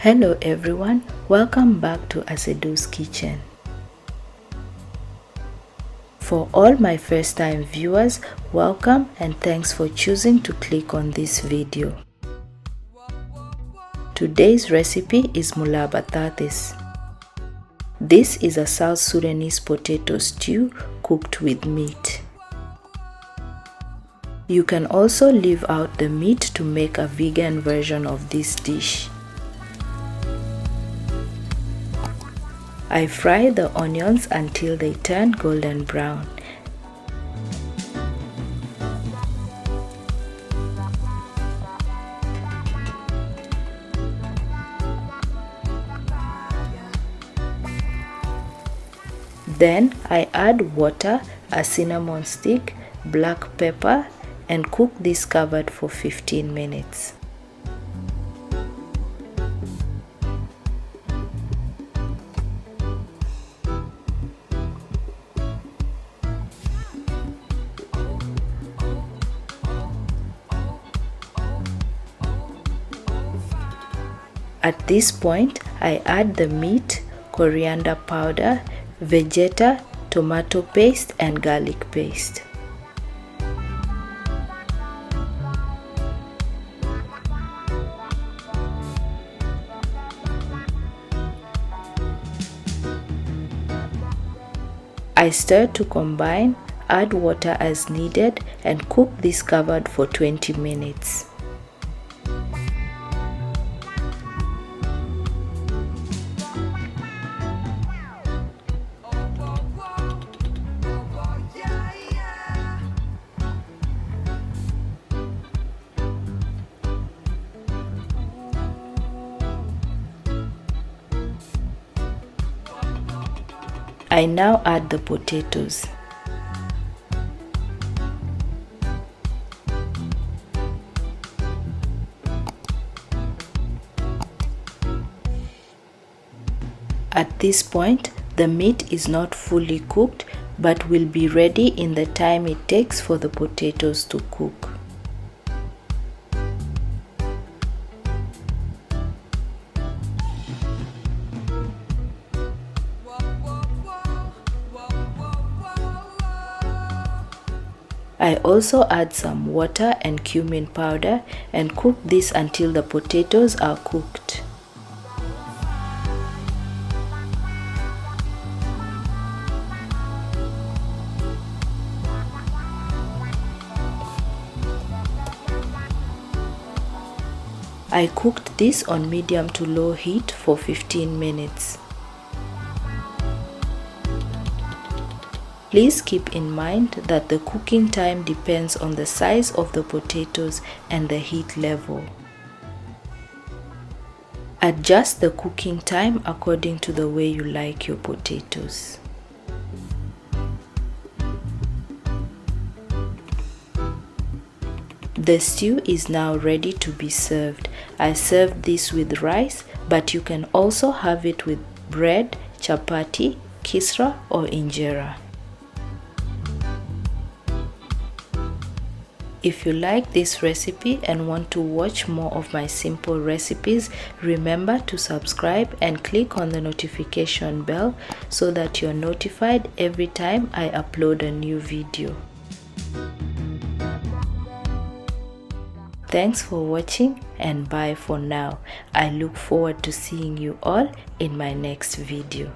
Hello everyone, welcome back to asedoskitchen. For all my first time viewers, welcome and thanks for choosing to click on this video. Today's recipe is Mulab Ttis. This is a South Sudanese potato stew cooked with meat. You can also leave out the meat to make a vegan version of this dish. I fry the onions until they turn golden brown. Then I add water, a cinnamon stick, black pepper, and cook this covered for 15 minutes. At this point, I add the meat, coriander powder, vegeta, tomato paste, and garlic paste. I stir to combine, add water as needed, and cook this covered for 20 minutes. I now add the potatoes. At this point, the meat is not fully cooked but will be ready in the time it takes for the potatoes to cook. I also add some water and cumin powder and cook this until the potatoes are cooked. I cooked this on medium to low heat for 15 minutes. Please keep in mind that the cooking time depends on the size of the potatoes and the heat level. Adjust the cooking time according to the way you like your potatoes. The stew is now ready to be served. I served this with rice, but you can also have it with bread, chapati, kisra, or injera. If you like this recipe and want to watch more of my simple recipes, remember to subscribe and click on the notification bell so that you're notified every time I upload a new video. Thanks for watching and bye for now. I look forward to seeing you all in my next video.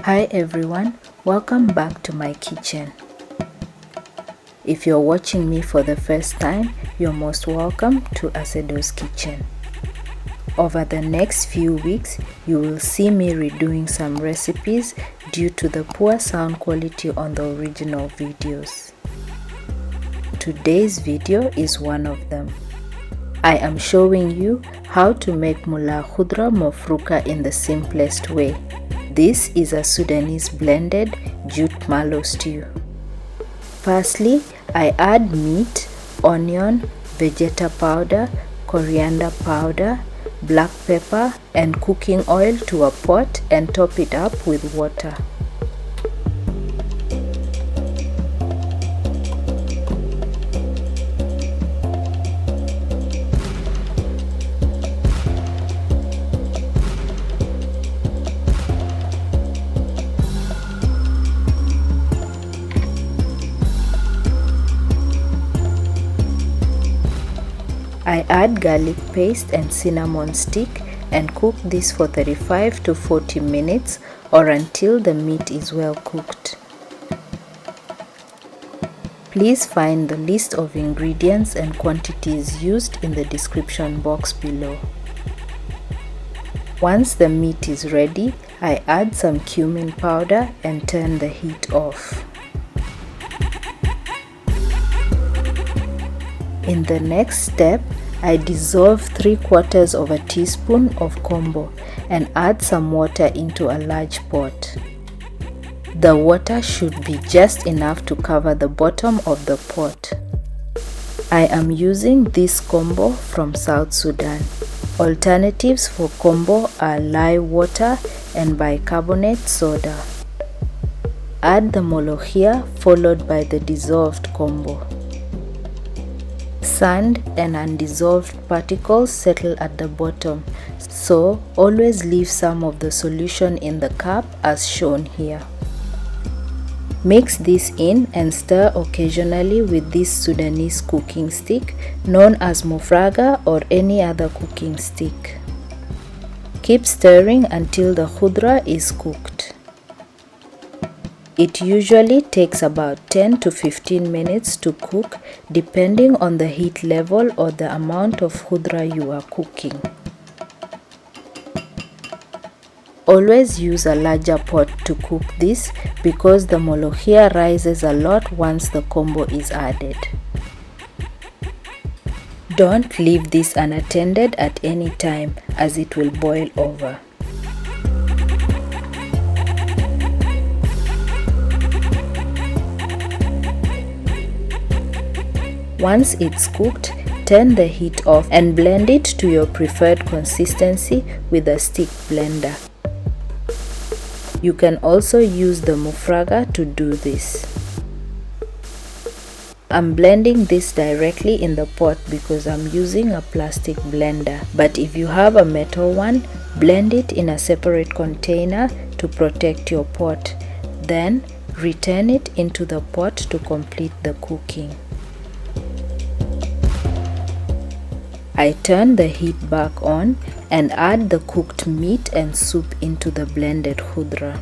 Hi everyone, welcome back to my kitchen. If you're watching me for the first time, you're most welcome to asedoskitchen. Over the next few weeks, you will see me redoing some recipes due to the poor sound quality on the original videos. Today's video is one of them. I am showing you how to make Mula Kudra mofruka in the simplest way. This is a Sudanese blended jute mallow stew. Firstly, I add meat, onion, vegeta powder, coriander powder, black pepper, and cooking oil to a pot and top it up with water. add garlic paste and cinnamon stick and cook this for 35 to 40 minutes or until the meat is well cooked. Please find the list of ingredients and quantities used in the description box below. Once the meat is ready, I add some cumin powder and turn the heat off. In the next step, I dissolve 3/4 teaspoon of combo and add some water into a large pot. The water should be just enough to cover the bottom of the pot. I am using this combo from South Sudan. Alternatives for combo are lye water and bicarbonate soda. Add the molokhia followed by the dissolved combo. Sand and undissolved particles settle at the bottom, so always leave some of the solution in the cup as shown here. Mix this in and stir occasionally with this Sudanese cooking stick known as mufraga or any other cooking stick. Keep stirring until the khudra is cooked. It usually takes about 10 to 15 minutes to cook depending on the heat level or the amount of khudra you are cooking. Always use a larger pot to cook this because the molokhia rises a lot once the combo is added. Don't leave this unattended at any time as it will boil over. Once it's cooked, turn the heat off and blend it to your preferred consistency with a stick blender. You can also use the mufraga to do this. I'm blending this directly in the pot because I'm using a plastic blender, but if you have a metal one, blend it in a separate container to protect your pot. Then return it into the pot to complete the cooking. I turn the heat back on and add the cooked meat and soup into the blended khudra.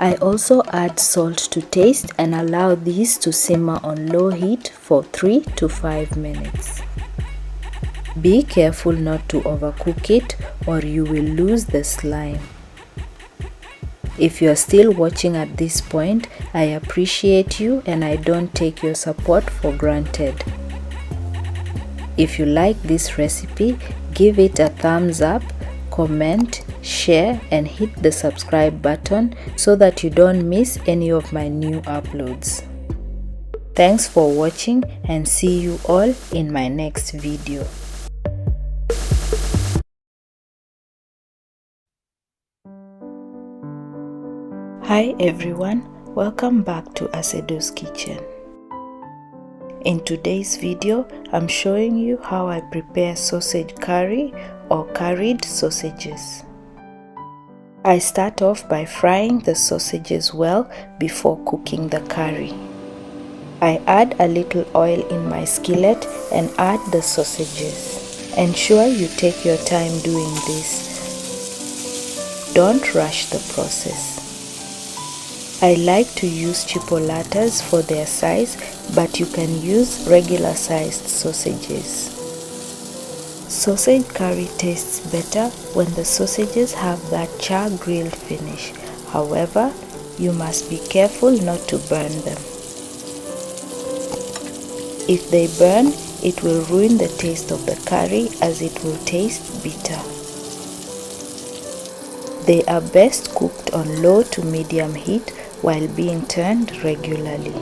I also add salt to taste and allow these to simmer on low heat for 3 to 5 minutes. Be careful not to overcook it or you will lose the slime. If you are still watching at this point, I appreciate you and I don't take your support for granted. If you like this recipe, give it a thumbs up, comment, share and hit the subscribe button so that you don't miss any of my new uploads. Thanks for watching and see you all in my next video. Hi everyone, welcome back to asedoskitchen. In today's video, I'm showing you how I prepare sausage curry or curried sausages. I start off by frying the sausages well before cooking the curry. I add a little oil in my skillet and add the sausages. Ensure you take your time doing this. Don't rush the process. I like to use chipolatas for their size, but you can use regular sized sausages. Sausage curry tastes better when the sausages have that char grilled finish. However, you must be careful not to burn them. If they burn, it will ruin the taste of the curry as it will taste bitter. They are best cooked on low to medium heat while being turned regularly.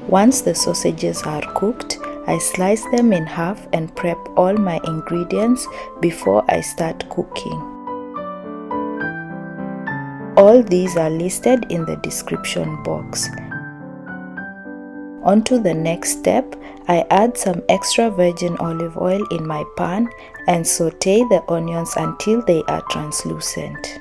Once the sausages are cooked, I slice them in half and prep all my ingredients before I start cooking. All these are listed in the description box. On to the next step, I add some extra virgin olive oil in my pan and saute the onions until they are translucent.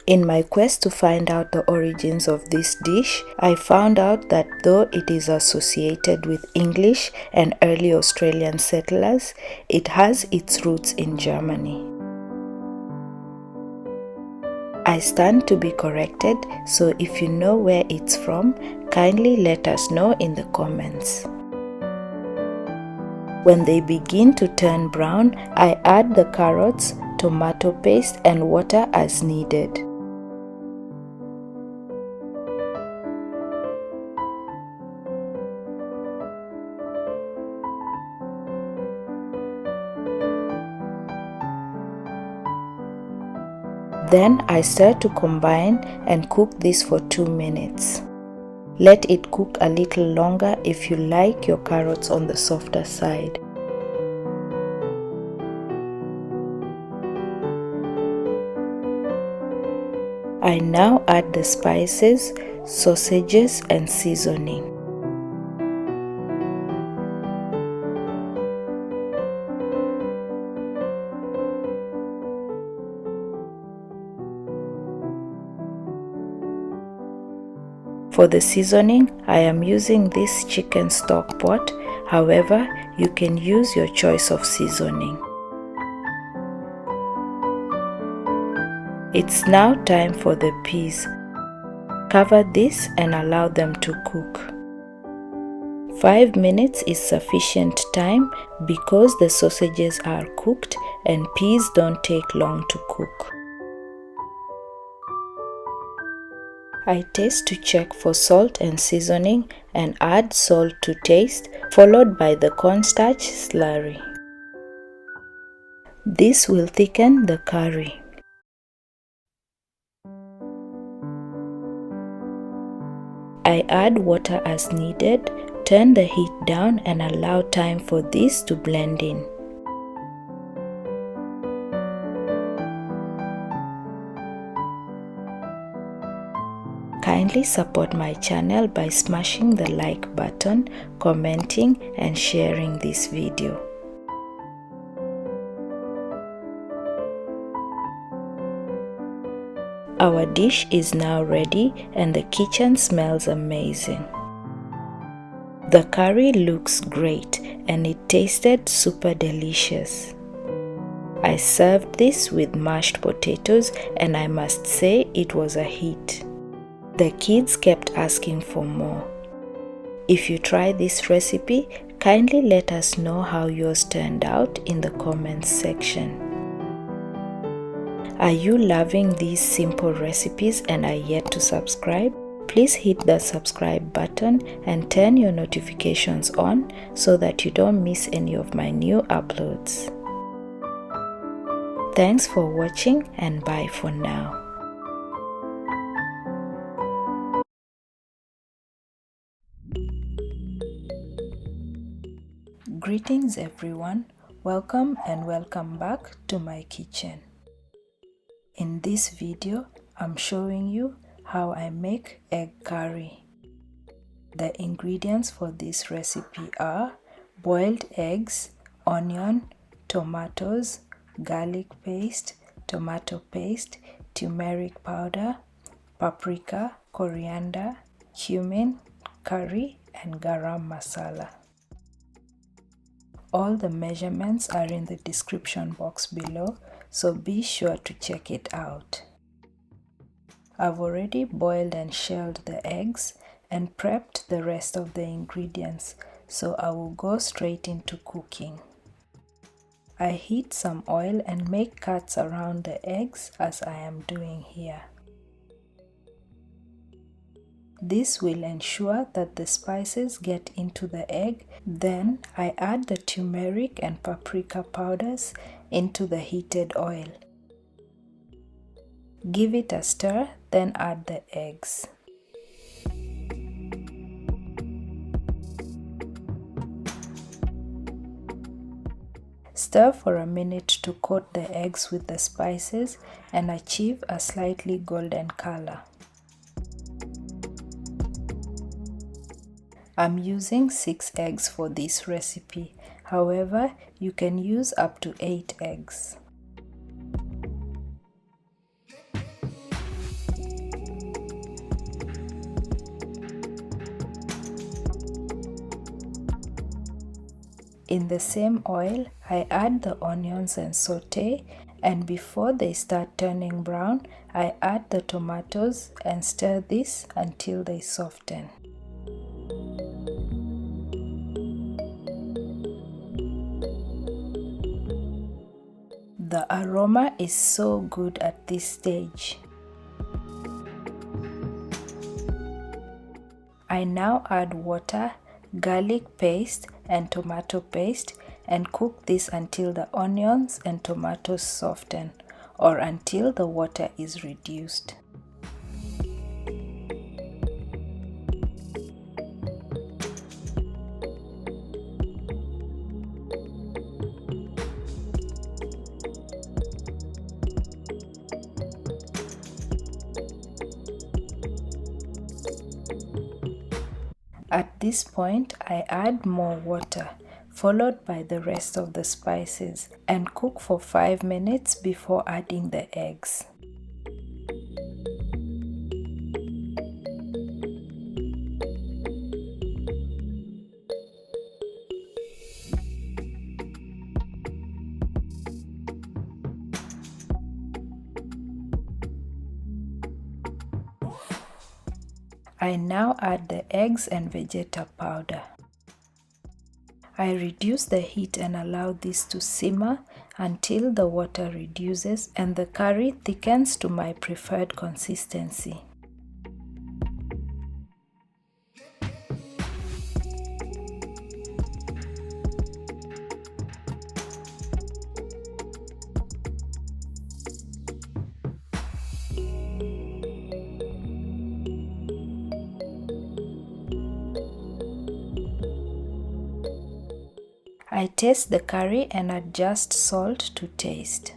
In my quest to find out the origins of this dish, I found out that though it is associated with English and early Australian settlers, it has its roots in Germany. I stand to be corrected, so if you know where it's from, kindly let us know in the comments. When they begin to turn brown, I add the carrots, tomato paste and water as needed. Then I stir to combine and cook this for 2 minutes. Let it cook a little longer if you like your carrots on the softer side. I now add the spices, sausages and seasoning. For the seasoning, I am using this chicken stock pot, however, you can use your choice of seasoning. It's now time for the peas. Cover this and allow them to cook. 5 minutes is sufficient time because the sausages are cooked and peas don't take long to cook. I taste to check for salt and seasoning and add salt to taste, followed by the cornstarch slurry. This will thicken the curry. I add water as needed, turn the heat down and allow time for this to blend in. Kindly support my channel by smashing the like button, commenting and sharing this video. Our dish is now ready and the kitchen smells amazing. The curry looks great and it tasted super delicious. I served this with mashed potatoes and I must say it was a hit. The kids kept asking for more. If you try this recipe, kindly let us know how yours turned out in the comments section. Are you loving these simple recipes and are yet to subscribe? Please hit the subscribe button and turn your notifications on so that you don't miss any of my new uploads. Thanks for watching and bye for now. Greetings everyone, welcome and welcome back to my kitchen. In this video, I'm showing you how I make egg curry. The ingredients for this recipe are boiled eggs, onion, tomatoes, garlic paste, tomato paste, turmeric powder, paprika, coriander, cumin, curry and garam masala. All the measurements are in the description box below, so be sure to check it out. I've already boiled and shelled the eggs and prepped the rest of the ingredients, so I will go straight into cooking. I heat some oil and make cuts around the eggs as I am doing here. This will ensure that the spices get into the egg. Then I add the turmeric and paprika powders into the heated oil. Give it a stir, then add the eggs. Stir for a minute to coat the eggs with the spices and achieve a slightly golden color. I'm using 6 eggs for this recipe. However, you can use up to 8 eggs. In the same oil, I add the onions and saute, and before they start turning brown, I add the tomatoes and stir this until they soften. The aroma is so good at this stage. I now add water, garlic paste and tomato paste and cook this until the onions and tomatoes soften or until the water is reduced. At this point, I add more water, followed by the rest of the spices, and cook for 5 minutes before adding the eggs. I now add the eggs and vegeta powder. I reduce the heat and allow this to simmer until the water reduces and the curry thickens to my preferred consistency. I taste the curry and adjust salt to taste.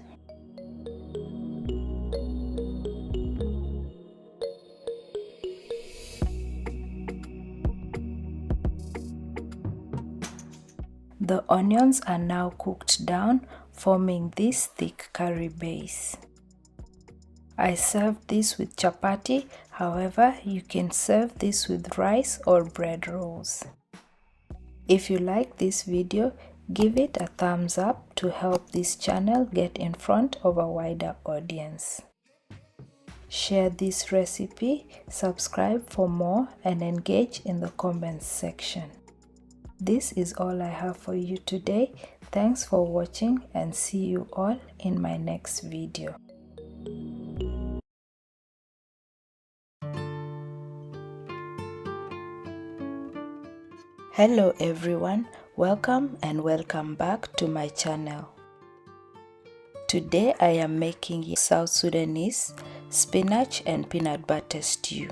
The onions are now cooked down, forming this thick curry base. I serve this with chapati, however, you can serve this with rice or bread rolls. If you like this video, give it a thumbs up to help this channel get in front of a wider audience. Share this recipe, subscribe for more, and engage in the comments section. This is all I have for you today. Thanks for watching and see you all in my next video. Hello everyone, welcome and welcome back to my channel. Today I am making South Sudanese spinach and peanut butter stew.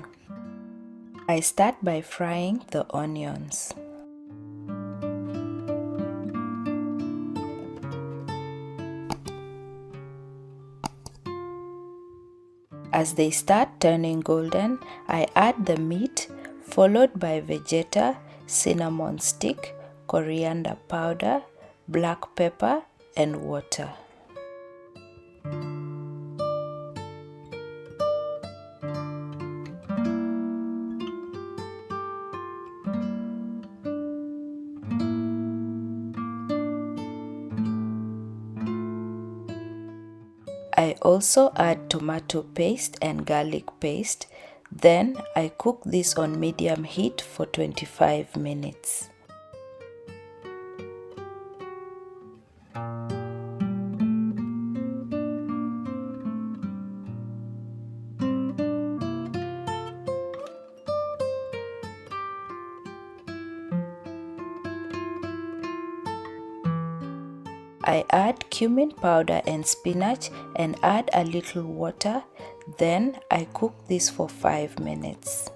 I start by frying the onions. As they start turning golden, I add the meat, followed by vegeta, cinnamon stick, coriander powder, black pepper, and water. I also add tomato paste and garlic paste. Then I cook this on medium heat for 25 minutes. I add cumin powder and spinach and add a little water. Then I cook this for 5 minutes.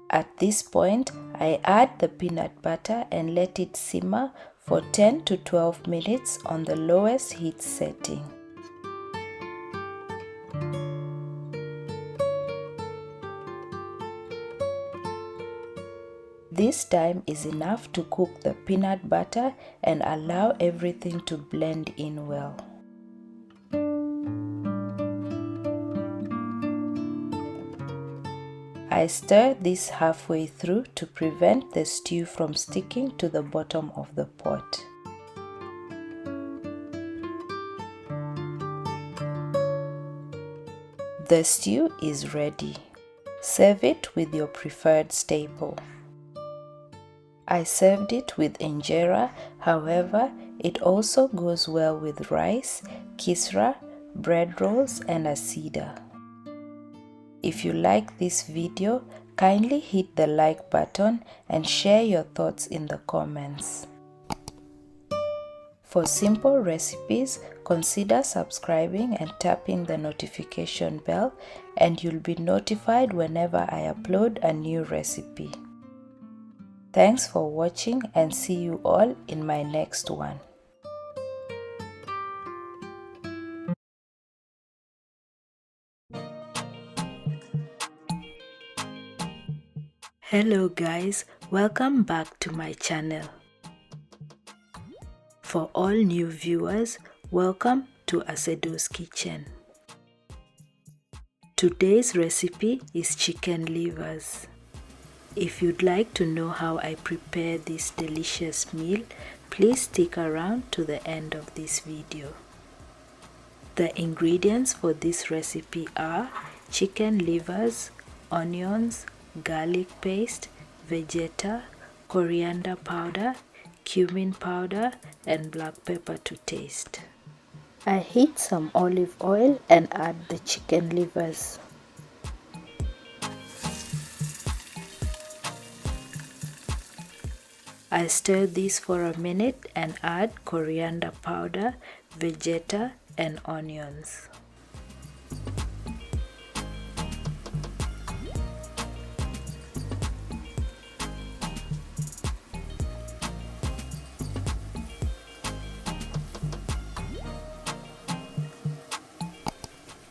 At this point, I add the peanut butter and let it simmer for 10 to 12 minutes on the lowest heat setting. This time is enough to cook the peanut butter and allow everything to blend in well. I stir this halfway through to prevent the stew from sticking to the bottom of the pot. The stew is ready. Serve it with your preferred staple. I served it with injera, however, it also goes well with rice, kisra, bread rolls and asida. If you like this video, kindly hit the like button and share your thoughts in the comments. For simple recipes, consider subscribing and tapping the notification bell, and you'll be notified whenever I upload a new recipe. Thanks for watching and see you all in my next one. Hello guys, welcome back to my channel. For all new viewers, welcome to asedoskitchen. Today's recipe is chicken livers. If you'd like to know how I prepare this delicious meal, please stick around to the end of this video. The ingredients for this recipe are chicken livers, onions, garlic paste, vegeta, coriander powder, cumin powder, and black pepper to taste. I heat some olive oil and add the chicken livers. I stir this for a minute and add coriander powder, vegeta, and onions.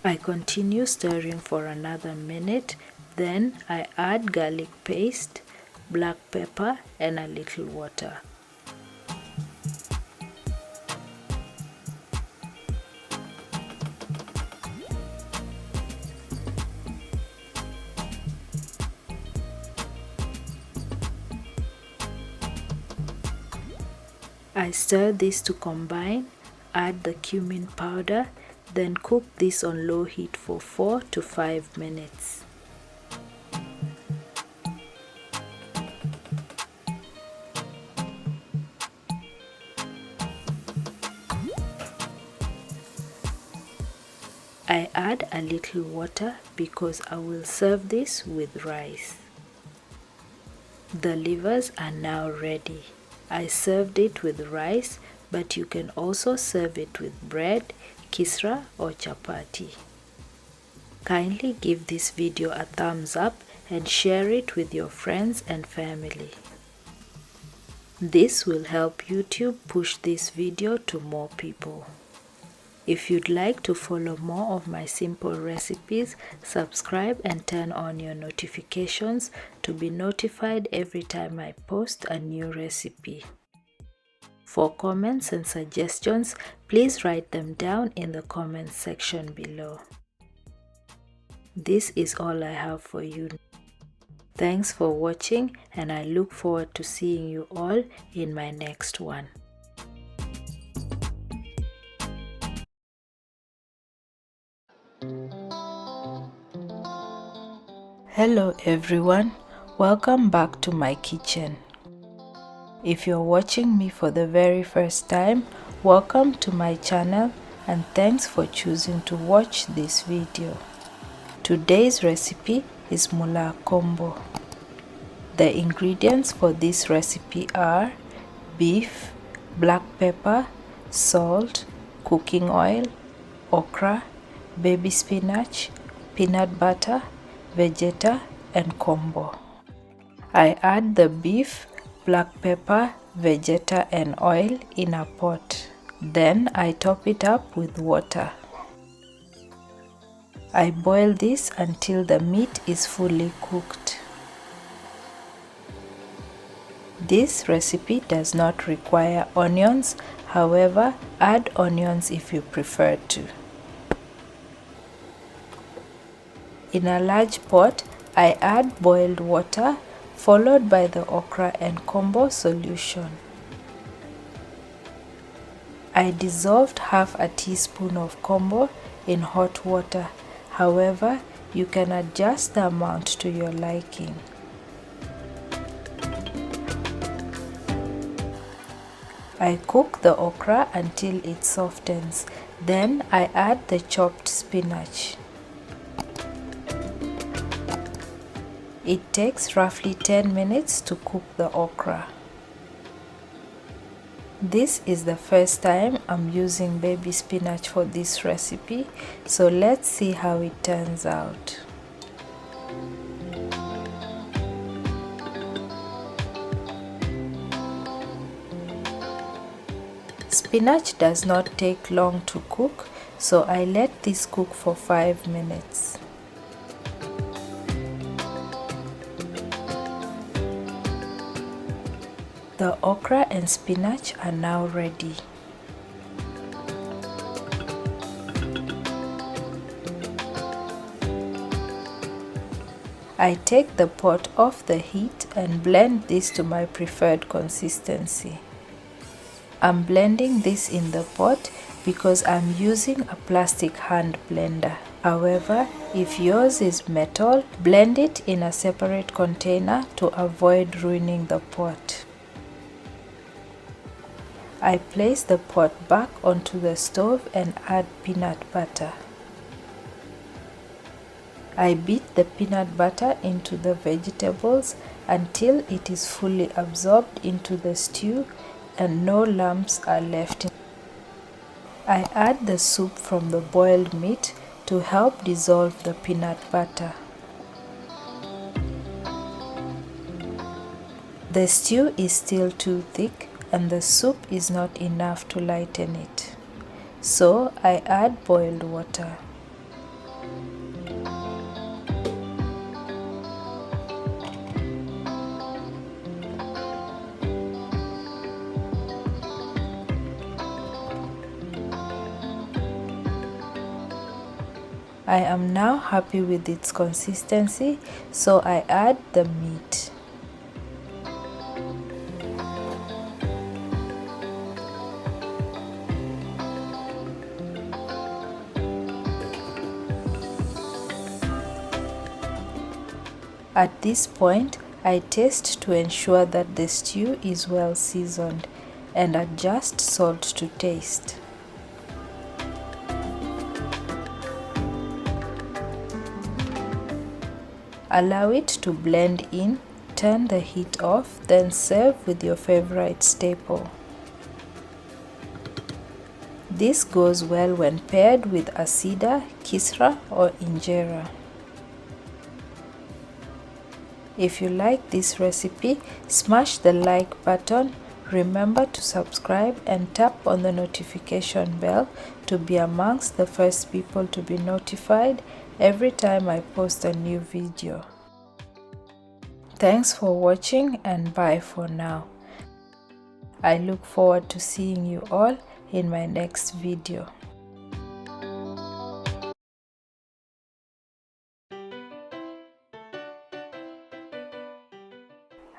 I continue stirring for another minute, then I add garlic paste, black pepper and a little water. I stir this to combine, add the cumin powder, then cook this on low heat for 4 to 5 minutes. I add a little water because I will serve this with rice. The livers are now ready. I served it with rice, but you can also serve it with bread, kisra or chapati. Kindly give this video a thumbs up and share it with your friends and family. This will help YouTube push this video to more people. If you'd like to follow more of my simple recipes, subscribe and turn on your notifications to be notified every time I post a new recipe. For comments and suggestions, please write them down in the comments section below. This is all I have for you. Thanks for watching, and I look forward to seeing you all in my next one. Hello everyone, welcome back to my kitchen. If you're watching me for the very first time, welcome to my channel and thanks for choosing to watch this video. Today's recipe is Mula Combo. The ingredients for this recipe are beef, black pepper, salt, cooking oil, okra, baby spinach, peanut butter, vegeta and combo. I add the beef, black pepper, vegeta and oil in a pot. Then I top it up with water. I boil this until the meat is fully cooked. This recipe does not require onions, however, add onions if you prefer to. In a large pot, I add boiled water followed by the okra and combo solution. I dissolved half a teaspoon of combo in hot water. However, you can adjust the amount to your liking. I cook the okra until it softens. Then I add the chopped spinach. It takes roughly 10 minutes to cook the okra. This is the first time I'm using baby spinach for this recipe, so let's see how it turns out. Spinach does not take long to cook, so I let this cook for 5 minutes. The okra and spinach are now ready. I take the pot off the heat and blend this to my preferred consistency. I'm blending this in the pot because I'm using a plastic hand blender. However, if yours is metal, blend it in a separate container to avoid ruining the pot. I place the pot back onto the stove and add peanut butter. I beat the peanut butter into the vegetables until it is fully absorbed into the stew and no lumps are left. I add the soup from the boiled meat to help dissolve the peanut butter. The stew is still too thick and the soup is not enough to lighten it, so I add boiled water. I am now happy with its consistency, so I add the meat. At this point, I taste to ensure that the stew is well seasoned and adjust salt to taste. Allow it to blend in, turn the heat off, then serve with your favorite staple. This goes well when paired with asida, kisra or injera. If you like this recipe, smash the like button, remember to subscribe and tap on the notification bell to be amongst the first people to be notified every time I post a new video. Thanks for watching and bye for now. I look forward to seeing you all in my next video.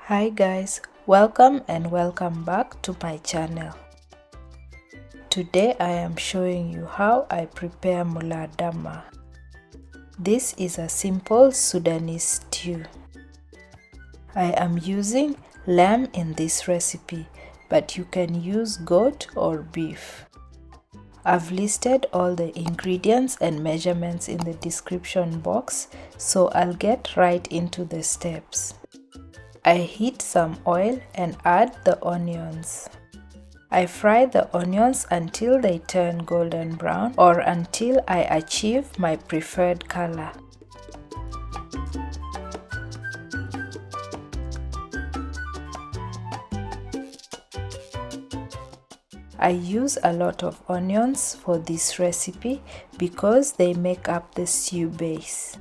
Hi guys, welcome and welcome back to my channel. Today I am showing you how I prepare Mula Dama. This is a simple Sudanese stew. I am using lamb in this recipe, but you can use goat or beef. I've listed all the ingredients and measurements in the description box, so I'll get right into the steps. I heat some oil and add the onions. I fry the onions until they turn golden brown or until I achieve my preferred color. I use a lot of onions for this recipe because they make up the stew base.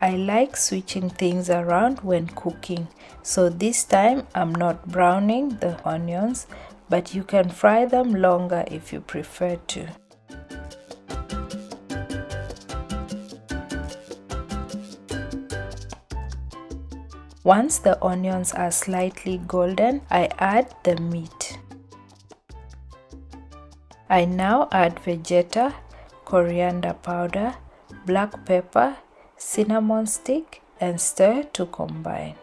I like switching things around when cooking, so this time I'm not browning the onions, but you can fry them longer if you prefer to. Once the onions are slightly golden, I add the meat. I now add vegeta, coriander powder, black pepper, cinnamon stick, and stir to combine.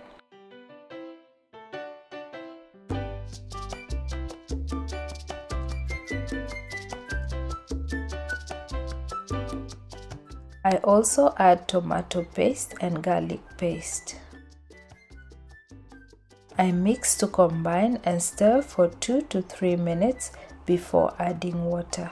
I also add tomato paste and garlic paste. I mix to combine and stir for 2 to 3 minutes before adding water.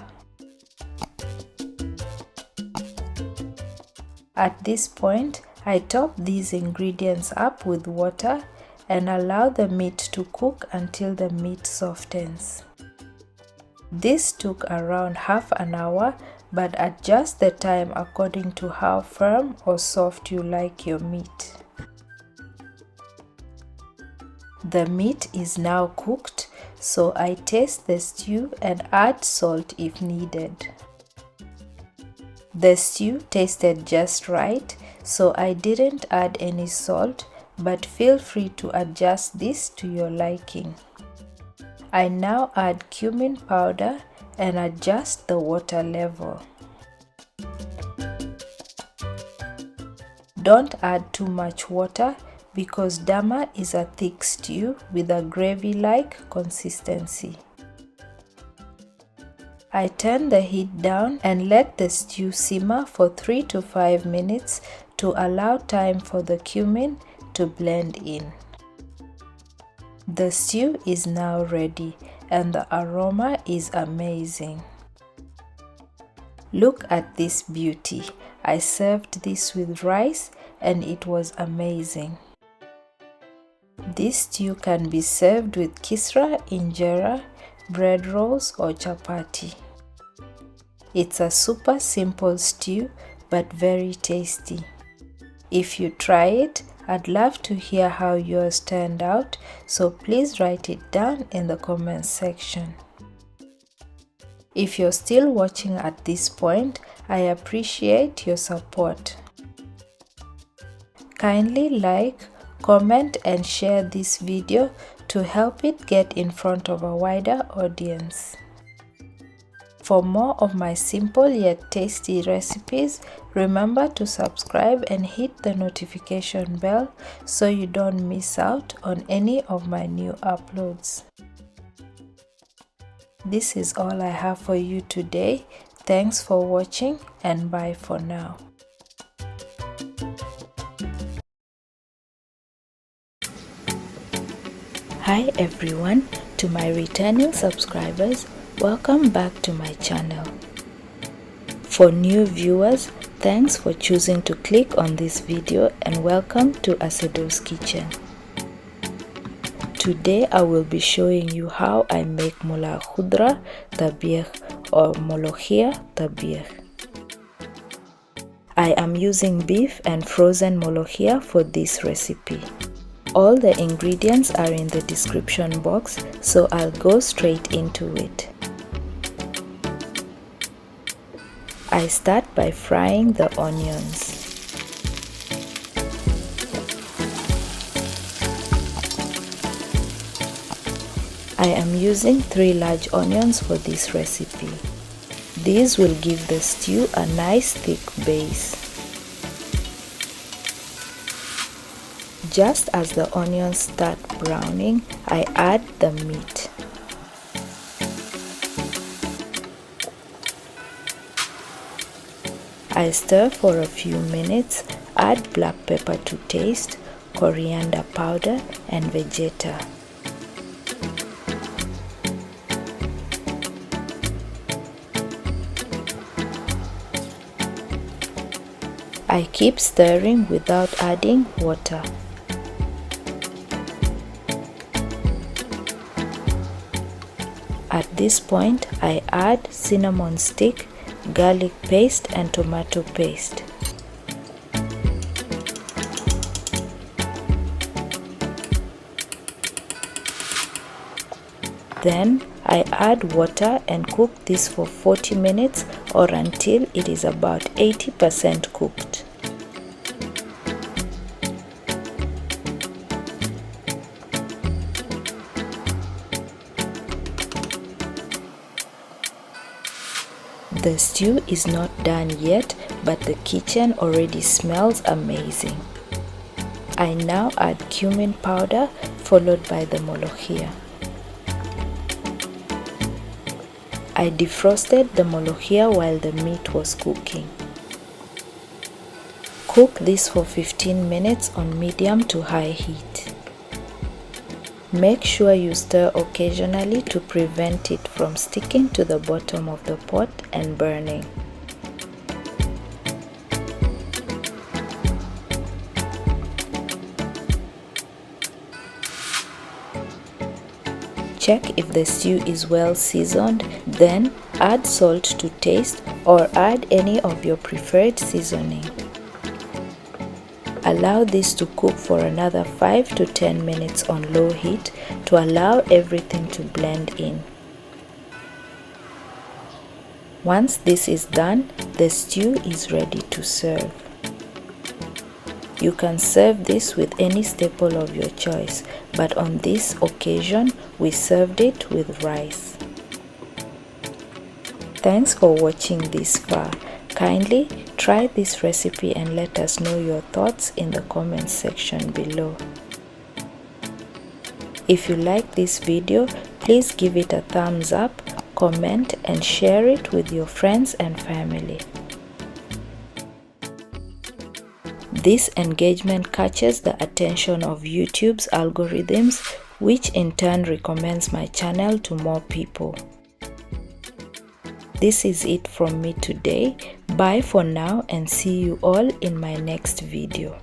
At this point, I top these ingredients up with water and allow the meat to cook until the meat softens. This took around half an hour, but adjust the time according to how firm or soft you like your meat. The meat is now cooked, so I taste the stew and add salt if needed. The stew tasted just right, so I didn't add any salt, but feel free to adjust this to your liking. I now add cumin powder and adjust the water level. Don't add too much water because Dama is a thick stew with a gravy-like consistency. I turn the heat down and let the stew simmer for 3 to 5 minutes to allow time for the cumin to blend in. The stew is now ready and the aroma is amazing. Look at this beauty. I served this with rice and it was amazing. This stew can be served with kisra, injera, bread rolls or chapati. It's a super simple stew but very tasty. If you try it, I'd love to hear how yours turned out, so please write it down in the comments section. If you're still watching at this point, I appreciate your support. Kindly like, comment and share this video to help it get in front of a wider audience. For more of my simple yet tasty recipes, remember to subscribe and hit the notification bell so you don't miss out on any of my new uploads. This is all I have for you today. Thanks for watching and bye for now. Hi everyone, to my returning subscribers, welcome back to my channel. For new viewers, thanks for choosing to click on this video and welcome to asedoskitchen. Today I will be showing you how I make Mula Kudra tabir or Molokhia tabir. I am using beef and frozen molokhia for this recipe. All the ingredients are in the description box, so I'll go straight into it. I start by frying the onions. I am using 3 large onions for this recipe. These will give the stew a nice thick base. Just as the onions start browning, I add the meat. I stir for a few minutes, add black pepper to taste, coriander powder and vegeta. I keep stirring without adding water. At this point, I add cinnamon stick, garlic paste and tomato paste. Then I add water and cook this for 40 minutes or until it is about 80% cooked. The stew is not done yet, but the kitchen already smells amazing. I now add cumin powder followed by the molokhia. I defrosted the molokhia while the meat was cooking. Cook this for 15 minutes on medium to high heat. Make sure you stir occasionally to prevent it from sticking to the bottom of the pot and burning. Check if the stew is well seasoned, then add salt to taste or add any of your preferred seasoning. Allow this to cook for another 5 to 10 minutes on low heat to allow everything to blend in. Once this is done, the stew is ready to serve. You can serve this with any staple of your choice, but on this occasion, we served it with rice. Thanks for watching this far. Kindly try this recipe and let us know your thoughts in the comments section below. If you like this video, please give it a thumbs up, comment and share it with your friends and family. This engagement catches the attention of YouTube's algorithms, which in turn recommends my channel to more people. This is it from me today. Bye for now and see you all in my next video.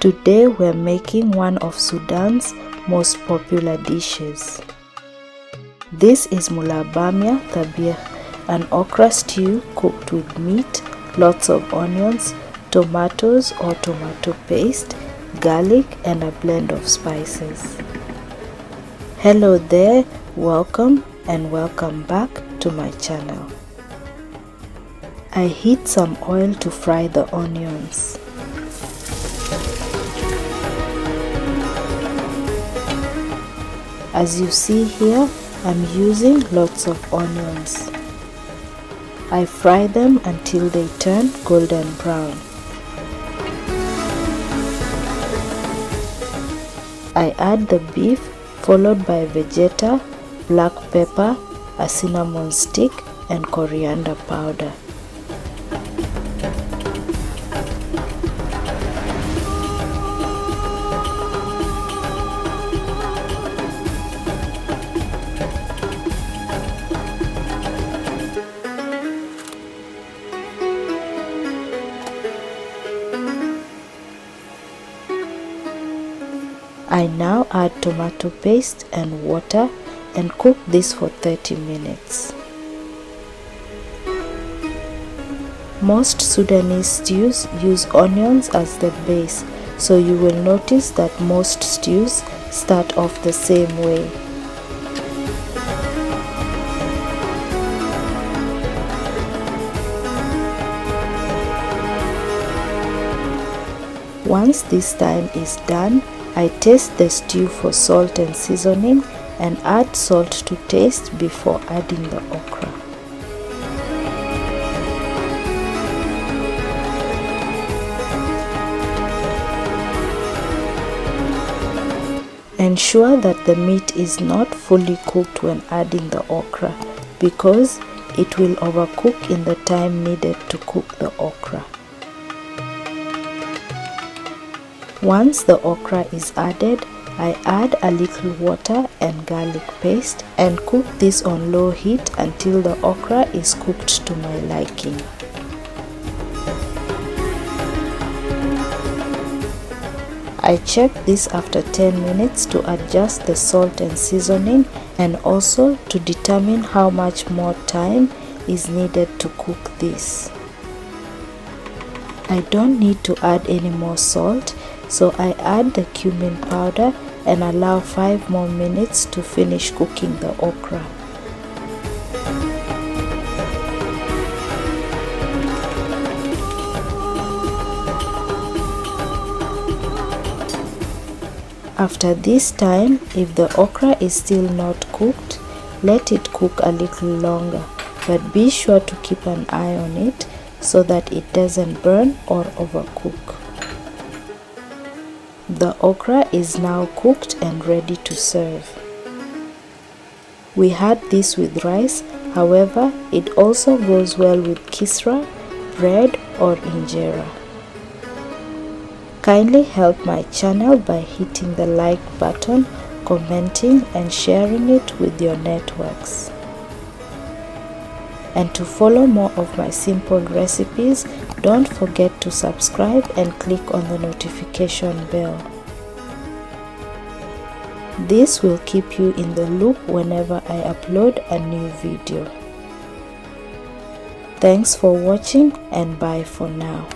Today we're making one of Sudan's most popular dishes. This is Mulab Ttis, an okra stew cooked with meat, lots of onions, tomatoes or tomato paste, garlic and a blend of spices. Hello there, welcome and welcome back to my channel. I heat some oil to fry the onions. As you see here, I'm using lots of onions. I fry them until they turn golden brown. I add the beef followed by vegeta, black pepper, a cinnamon stick and coriander powder. I now add tomato paste and water and cook this for 30 minutes. Most Sudanese stews use onions as the base, so you will notice that most stews start off the same way. Once this time is done, I taste the stew for salt and seasoning and add salt to taste before adding the okra. Ensure that the meat is not fully cooked when adding the okra because it will overcook in the time needed to cook the okra. Once the okra is added, I add a little water and garlic paste and cook this on low heat until the okra is cooked to my liking. I check this after 10 minutes to adjust the salt and seasoning and also to determine how much more time is needed to cook this. I don't need to add any more salt, so I add the cumin powder and allow 5 more minutes to finish cooking the okra. After this time, if the okra is still not cooked, let it cook a little longer, but be sure to keep an eye on it so that it doesn't burn or overcook. The okra is now cooked and ready to serve. We had this with rice, however, it also goes well with kisra, bread or injera. Kindly help my channel by hitting the like button, commenting and sharing it with your networks. And to follow more of my simple recipes, don't forget to subscribe and click on the notification bell. This will keep you in the loop whenever I upload a new video. Thanks for watching and bye for now.